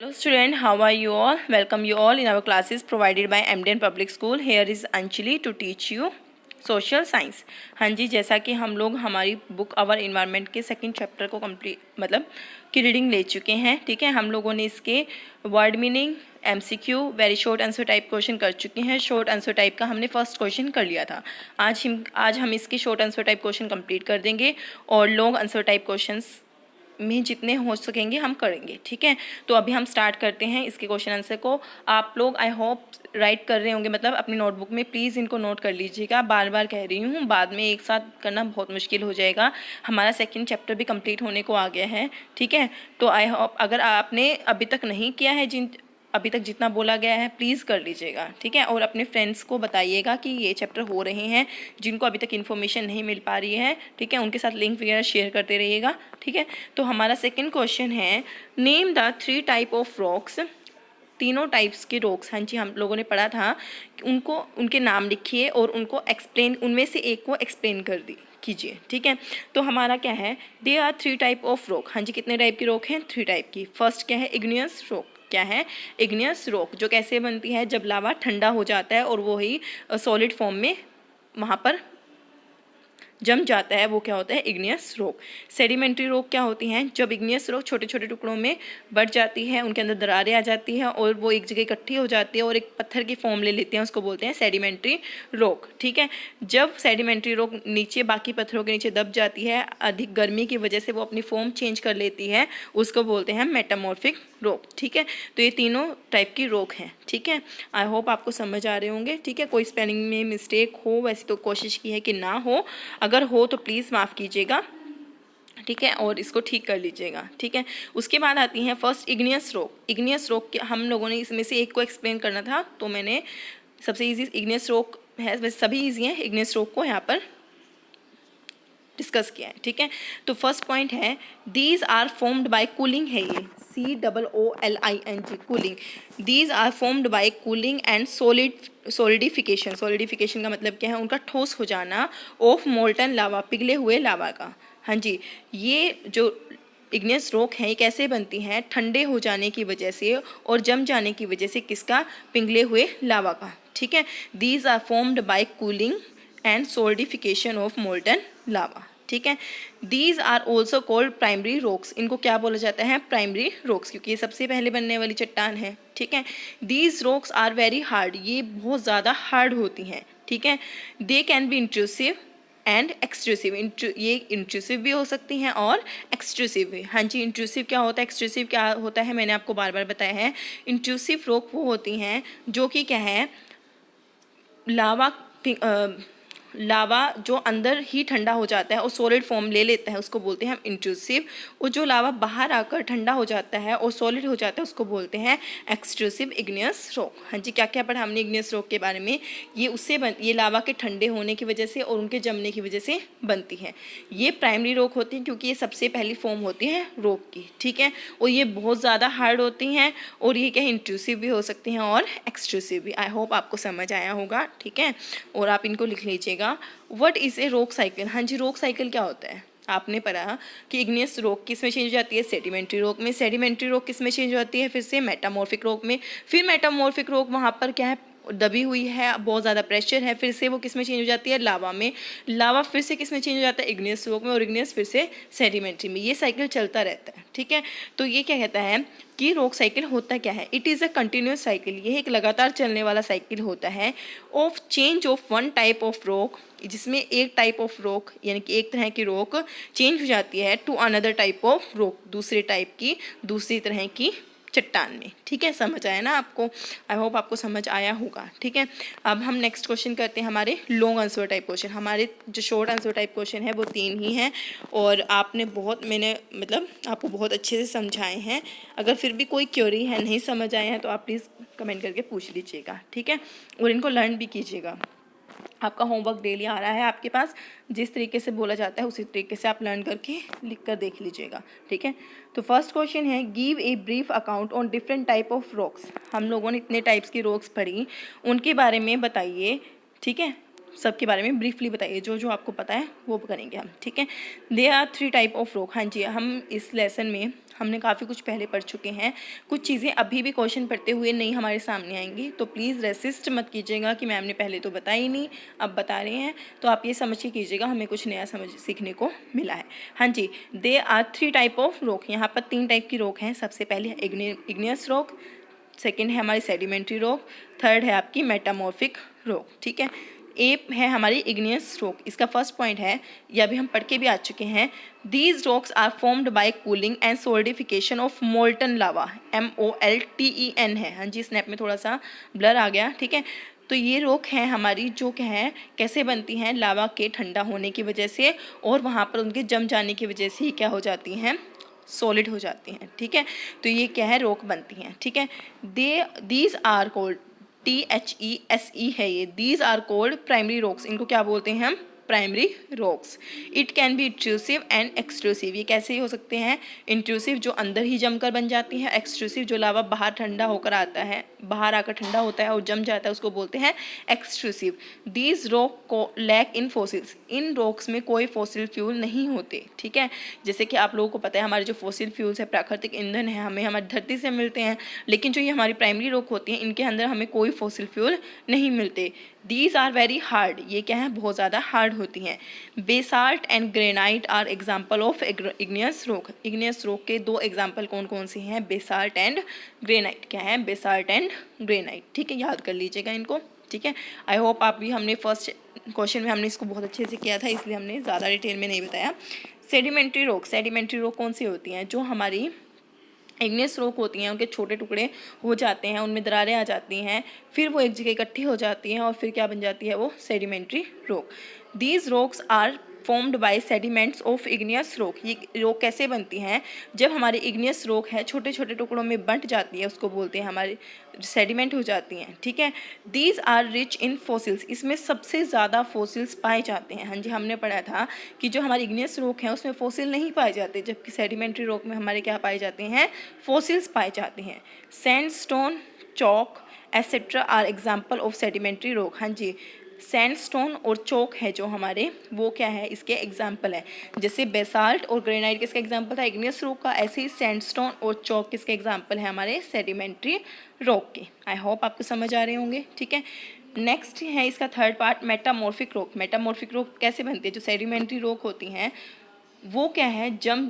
Hello student, how are you all? Welcome you all in our classes provided by MDN Public School. Here is Anjali to teach you social science. हाँ जी, जैसा कि हम लोग हमारी book our environment के second chapter को complete की reading ले चुके हैं। ठीक है, हम लोगों ने इसके word meaning, MCQ, very short answer type question कर चुके हैं। शॉर्ट आंसर टाइप का हमने फर्स्ट क्वेश्चन कर लिया था। आज हम इसके short answer type question complete कर देंगे और लॉन्ग आंसर टाइप क्वेश्चंस में जितने हो सकेंगे हम करेंगे। ठीक है, तो अभी हम स्टार्ट करते हैं इसके क्वेश्चन आंसर को। आप लोग आई होप राइट कर रहे होंगे, मतलब अपनी नोटबुक में प्लीज़ इनको नोट कर लीजिएगा। बार बार कह रही हूँ, बाद में एक साथ करना बहुत मुश्किल हो जाएगा। हमारा सेकंड चैप्टर भी कंप्लीट होने को आ गया है। ठीक है, तो आई होप अगर आपने अभी तक नहीं किया है, अभी तक जितना बोला गया है प्लीज़ कर लीजिएगा। ठीक है, और अपने फ्रेंड्स को बताइएगा कि ये चैप्टर हो रहे हैं, जिनको अभी तक इन्फॉर्मेशन नहीं मिल पा रही है। ठीक है, उनके साथ लिंक वगैरह शेयर करते रहिएगा। ठीक है, तो हमारा सेकंड क्वेश्चन है, name the 3 type of rocks. तीनों टाइप्स के रॉक्स, हाँ जी, हम लोगों ने पढ़ा था कि उनके नाम लिखिए और उनको एक्सप्लेन, उनमें से एक को एक्सप्लेन कीजिए। ठीक है, तो हमारा क्या है, they are 3 type of rock. हाँ जी, कितने टाइप की रॉक हैं? 3 टाइप की। फर्स्ट क्या है? Igneous rock. क्या है? इग्नियस रॉक, जो कैसे बनती है? जब लावा ठंडा हो जाता है और वो ही सॉलिड फॉर्म में वहाँ पर जम जाता है, वो क्या होता है? Igneous rock. सेडिमेंट्री रॉक क्या होती हैं? जब इग्नियस रॉक छोटे छोटे टुकड़ों में बढ़ जाती है, उनके अंदर दरारें आ जाती हैं और वो एक जगह इकट्ठी हो जाती है और एक पत्थर की फॉर्म ले लेते हैं, उसको बोलते हैं सेडिमेंट्री रॉक। ठीक है, जब सेडिमेंट्री रॉक नीचे बाकी पत्थरों के नीचे दब जाती है, अधिक गर्मी की वजह से वो अपनी फॉर्म चेंज कर लेती है, उसको बोलते हैं मेटामॉर्फिक रॉक। ठीक है, तो ये तीनों टाइप की रॉक हैं। ठीक है, आई होप आपको समझ आ रहे होंगे। ठीक है, कोई स्पेलिंग में मिस्टेक हो, वैसे तो कोशिश की है कि ना हो, अगर हो तो प्लीज़ माफ़ कीजिएगा। ठीक है, और इसको ठीक कर लीजिएगा। ठीक है, उसके बाद आती हैं first igneous rock. Igneous rock हम लोगों ने इसमें से एक को एक्सप्लेन करना था, तो मैंने सबसे ईजी इग्नियस रॉक है, वैसे सभी ईजी हैं, इग्नियस रॉक को यहाँ पर डिस्कस किया है। ठीक है, तो फर्स्ट पॉइंट है, these are formed by cooling है, ये COOLING, cooling. These are formed by cooling and solidification. Solidification का मतलब क्या है? उनका ठोस हो जाना। ऑफ मोल्टन लावा, पिघले हुए लावा का। हाँ जी, ये जो इग्नियस रॉक है, ये कैसे बनती हैं? ठंडे हो जाने की वजह से और जम जाने की वजह से। किसका? पिघले हुए लावा का। ठीक है, these are formed by cooling and solidification of molten lava. ठीक है, these are also called primary rocks. इनको क्या बोला जाता है? प्राइमरी रॉक्स, क्योंकि ये सबसे पहले बनने वाली चट्टान है। ठीक है, these rocks are very hard, ये बहुत ज़्यादा हार्ड होती हैं। ठीक है, they can be intrusive and extrusive. ये इंट्रूसिव भी हो सकती हैं और एक्सट्रूसिव भी। हाँ जी, इंट्रूसिव क्या होता है, एक्सट्रूसिव क्या होता है, मैंने आपको बार बार बताया है। इंट्रूसिव रॉक वो होती हैं जो कि क्या है, लावा जो अंदर ही ठंडा हो जाता है और सॉलिड फॉर्म ले लेता है, उसको बोलते हैं हम इंट्रूसिव। और जो लावा बाहर आकर ठंडा हो जाता है और सॉलिड हो जाता है, उसको बोलते हैं एक्सट्रूसिव इग्नियस रॉक। हाँ जी, क्या क्या पढ़ा हमने इग्नियस रॉक के बारे में? ये लावा के ठंडे होने की वजह से और उनके जमने की वजह से बनती है। ये प्राइमरी रॉक होती हैं क्योंकि ये सबसे पहली फॉर्म होती है रॉक की। ठीक है, और ये बहुत ज़्यादा हार्ड होती हैं और ये क्या है, इंट्रूसिव भी हो सकती हैं और एक्सट्रूसिव भी। आई होप आपको समझ आया होगा। ठीक है, और आप इनको लिख लीजिएगा। What is a rock cycle? हाँ जी, रॉक साइकिल क्या होता है? आपने पढ़ा कि इग्नियस रॉक किस में चेंज हो जाती है? सेडिमेंट्री रॉक में। सेडिमेंट्री रॉक किस में चेंज हो जाती है? फिर से मेटामॉर्फिक रॉक में। फिर मेटामॉर्फिक रॉक वहाँ पर क्या है, दबी हुई है, बहुत ज़्यादा प्रेशर है, फिर से वो किस में चेंज हो जाती है? लावा में। लावा फिर से किस में चेंज हो जाता है? इग्नियस रॉक में। और इग्नियस फिर से सेडिमेंट्री में। ये साइकिल चलता रहता है। ठीक है, तो ये क्या कहता है कि रॉक साइकिल होता क्या है? It is a continuous cycle, ये एक लगातार चलने वाला साइकिल होता है। Of change of one type of rock, जिसमें एक टाइप ऑफ रॉक यानी कि एक तरह की रॉक चेंज हो जाती है to another type of rock, दूसरे टाइप की, दूसरी तरह की चट्टान में। ठीक है, समझ आया ना आपको? आई होप आपको समझ आया होगा। ठीक है, अब हम नेक्स्ट क्वेश्चन करते हैं, हमारे लॉन्ग आंसर टाइप क्वेश्चन। हमारे जो शॉर्ट आंसर टाइप क्वेश्चन है वो 3 ही हैं और मैंने आपको बहुत अच्छे से समझाए हैं। अगर फिर भी कोई क्वेरी है, नहीं समझ आए हैं, तो आप प्लीज़ कमेंट करके पूछ लीजिएगा। ठीक है, और इनको लर्न भी कीजिएगा। आपका होमवर्क डेली आ रहा है आपके पास, जिस तरीके से बोला जाता है उसी तरीके से आप लर्न करके लिख कर देख लीजिएगा। ठीक है, तो फर्स्ट क्वेश्चन है, give a brief account on different type of rocks. हम लोगों ने इतने टाइप्स की रॉक्स पढ़ी, उनके बारे में बताइए। ठीक है, सबके बारे में ब्रीफली बताइए, जो जो आपको पता है वो करेंगे हम। ठीक है, they are 3 type of rock. हाँ जी, हम इस लेसन में हमने काफ़ी कुछ पहले पढ़ चुके हैं, कुछ चीज़ें अभी भी क्वेश्चन पढ़ते हुए नहीं हमारे सामने आएंगी, तो प्लीज़ रेसिस्ट मत कीजिएगा कि मैम ने पहले तो बताई नहीं, अब बता रहे हैं, तो आप ये समझ के कीजिएगा हमें कुछ नया समझ सीखने को मिला है। हाँ जी, they are 3 type of rock, यहाँ पर 3 टाइप की रॉक हैं। सबसे पहले है इग्नियस रॉक, सेकेंड है हमारी सेडिमेंट्री रॉक, थर्ड है आपकी मेटामॉर्फिक रॉक। ठीक है, ए है हमारी इग्नियस रॉक, इसका फर्स्ट पॉइंट है, यह भी हम पढ़ के भी आ चुके हैं। These rocks are formed by cooling and solidification of molten lava, MOLTEN है। हाँ जी, स्नैप में थोड़ा सा ब्लर आ गया। ठीक है, तो ये रॉक है हमारी जो क्या है, कैसे बनती हैं, लावा के ठंडा होने की वजह से और वहाँ पर उनके जम जाने की वजह से ही क्या हो जाती हैं, सॉलिड हो जाती हैं। ठीक है, तो ये क्या है, रॉक बनती हैं। ठीक है, दीज आर कोल्ड, THESE है ये, these are cold primary rocks, इनको क्या बोलते हैं हम, primary rocks. It can be intrusive and extrusive, ये कैसे ही हो सकते हैं, इंट्रूसिव जो अंदर ही जमकर बन जाती है, एक्सट्रूसिव जो लावा बाहर ठंडा होकर आता है, बाहर आकर ठंडा होता है और जम जाता है, उसको बोलते हैं एक्सट्रूसिव। दीज रॉक को lack in fossils, in rocks में कोई फॉसिल फ्यूल नहीं होते। ठीक है, जैसे कि आप लोगों को पता है हमारे जो फॉसिल फ्यूल्स है, प्राकृतिक ईंधन है, हमें हमारी धरती से मिलते हैं, लेकिन जो ये हमारी प्राइमरी रॉक होती हैं इनके अंदर हमें कोई फॉसिल फ्यूल नहीं मिलते। दीज आर वेरी हार्ड, ये क्या है, बहुत ज़्यादा हार्ड होती हैं। Basalt and granite are example of igneous rock, igneous rock के 2 एग्जाम्पल कौन कौन से हैं, बेसाल्ट एंड ग्रेनाइट। क्या है, बेसाल्ट एंड ग्रेनाइट। ठीक है, याद कर लीजिएगा इनको। ठीक है, आई होप आप भी, हमने फर्स्ट क्वेश्चन में हमने इसको बहुत अच्छे से किया था, इसलिए हमने ज़्यादा डिटेल में नहीं बताया। सेडिमेंट्री रॉक, सेडिमेंट्री रॉक कौन सी होती हैं, जो हमारी इग्नियस रॉक होती हैं, उनके छोटे टुकड़े हो जाते हैं, उनमें दरारें आ जाती हैं, फिर वो एक जगह इकट्ठी हो जाती हैं और फिर क्या बन जाती है, वो sedimentary rock. These rocks are formed by sediments of igneous rock, ये रॉक कैसे बनती हैं, जब हमारी इग्नियस रॉक है छोटे छोटे टुकड़ों में बंट जाती है, उसको बोलते हैं हमारे सेडिमेंट हो जाती हैं। ठीक है, these are rich in fossils, इसमें सबसे ज़्यादा फॉसिल्स पाए जाते हैं। हाँ जी, हमने पढ़ा था कि जो हमारी इग्नियस रॉक है उसमें फॉसिल नहीं पाए जाते, जबकि सेडिमेंट्री रॉक में हमारे क्या पाए जाते हैं, फॉसिल्स पाए जाते हैं। Sandstone, chalk etcetera are example of sedimentary rock. हाँ जी, सैंडस्टोन और चौक है जो हमारे, वो क्या है, इसके एग्जाम्पल है। जैसे बेसाल्ट और ग्रेनाइट किसका एग्जाम्पल था, इग्नियस रॉक का, ऐसे ही सैंडस्टोन और चौक किसके एग्जाम्पल है, हमारे सेडिमेंट्री रॉक के। आई होप आपको समझ आ रहे होंगे। ठीक है, नेक्स्ट है इसका third part, metamorphic rock. Metamorphic rock कैसे बनती है, जो सेडिमेंट्री रॉक होती हैं वो क्या है, जम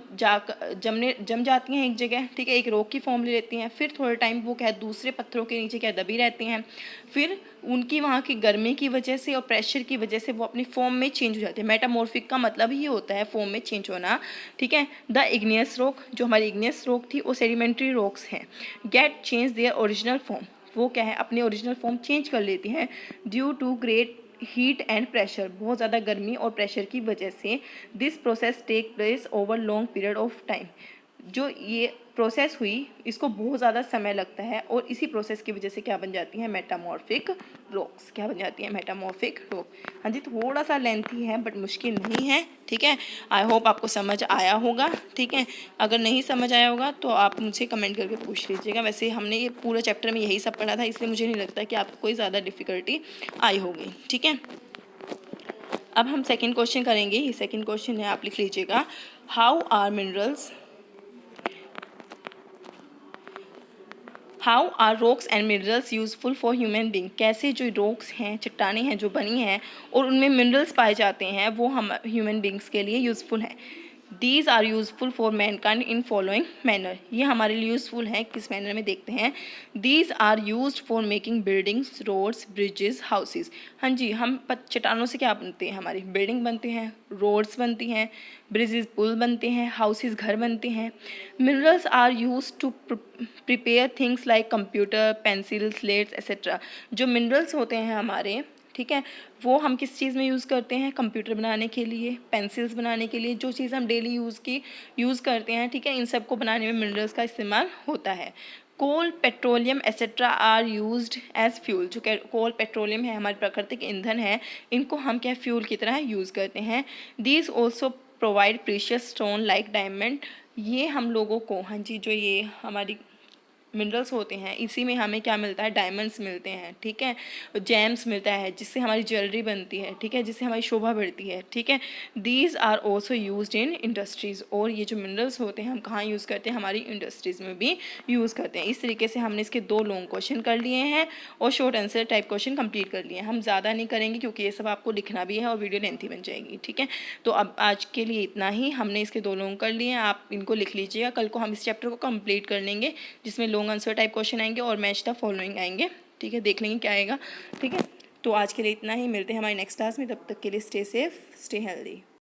जाती हैं एक जगह। ठीक है, एक रॉक की फॉर्म ले लेती हैं, फिर थोड़े टाइम वो क्या है, दूसरे पत्थरों के नीचे क्या दबी रहती हैं, फिर उनकी वहाँ की गर्मी की वजह से और प्रेशर की वजह से वो अपनी फॉर्म में चेंज हो जाती है। मेटामॉर्फिक का मतलब ही होता है फॉर्म में चेंज होना। ठीक है, द इग्नियस रॉक, जो हमारी इग्नियस रॉक थी वो सेडिमेंट्री रॉक्स हैं, get change their original form, वो क्या है, अपनी ओरिजिनल फॉर्म चेंज कर लेती हैं due to great heat and pressure, बहुत ज़्यादा गर्मी और प्रेशर की वजह से। This process take place over long period of time, जो ये प्रोसेस हुई इसको बहुत ज़्यादा समय लगता है और इसी प्रोसेस की वजह से क्या बन जाती है, मेटामॉर्फिक रॉक्स। क्या बन जाती है, मेटामॉर्फिक रॉक। हाँ जी, थोड़ा सा लेंथी है बट मुश्किल नहीं है। ठीक है, आई होप आपको समझ आया होगा। ठीक है, अगर नहीं समझ आया होगा तो आप मुझे कमेंट करके पूछ लीजिएगा। वैसे हमने ये पूरे चैप्टर में यही सब पढ़ा था, इसलिए मुझे नहीं लगता कि आपको कोई ज़्यादा डिफ़िकल्टी आई होगी। ठीक है, अब हम सेकेंड क्वेश्चन करेंगे। ये सेकेंड क्वेश्चन है, आप लिख लीजिएगा, how are minerals, how are rocks and minerals useful for human being, कैसे जो रॉक्स हैं, चट्टानें हैं जो बनी हैं और उनमें मिनरल्स पाए जाते हैं, वो हम ह्यूमन बींग्स के लिए यूज़फुल हैं। These are useful for mankind in following manner, ये हमारे लिए यूज़फुल हैं किस मैनर में, देखते हैं। These are used for making buildings, roads, bridges, houses. हाँ जी, हम चट्टानों से क्या बनते हैं, हमारी बिल्डिंग बनते हैं, रोड्स बनती हैं, ब्रिजेस पुल बनते हैं, हाउसेस घर बनते हैं। Minerals are use to prepare things like computer, pencil, slates etcetera. जो मिनरल्स होते हैं हमारे, ठीक है, वो हम किस चीज़ में यूज़ करते हैं, कंप्यूटर बनाने के लिए, पेंसिल्स बनाने के लिए, जो चीज़ हम डेली यूज़ करते हैं। ठीक है, इन सब को बनाने में मिनरल्स का इस्तेमाल होता है। Coal, petroleum etcetera are used as fuel, जो कोल पेट्रोलियम है हमारे प्राकृतिक ईंधन है, इनको हम क्या फ्यूल की तरह यूज़ करते हैं। These also provide precious stone like diamond, ये हम लोगों को, हाँ जी, जो ये हमारी मिनरल्स होते हैं, इसी में हमें क्या मिलता है, डायमंड्स मिलते हैं, ठीक है, जेम्स मिलता है जिससे हमारी ज्वेलरी बनती है, ठीक है, जिससे हमारी शोभा बढ़ती है, ठीक है। These are also use in industries, और ये जो मिनरल्स होते हैं हम कहाँ यूज़ करते हैं, हमारी इंडस्ट्रीज़ में भी यूज़ करते हैं। इस तरीके से हमने इसके 2 लॉन्ग क्वेश्चन कर लिए हैं और short answer type question complete कर लिए हैं। हम ज़्यादा नहीं करेंगे क्योंकि ये सब आपको लिखना भी है और वीडियो लेंथी बन जाएगी, ठीक है। तो अब आज के लिए इतना ही, हमने इसके 2 लॉन्ग कर लिए हैं, आप इनको लिख लीजिएगा। कल को हम इस चैप्टर को कंप्लीट कर लेंगे जिसमें लॉन्ग आंसर टाइप क्वेश्चन आएंगे और मैच द फॉलोइंग आएंगे, ठीक है, देख लेंगे क्या आएगा, ठीक है। तो आज के लिए इतना ही, मिलते हैं हमारी नेक्स्ट क्लास में, तब तक के लिए स्टे सेफ, स्टे हेल्दी।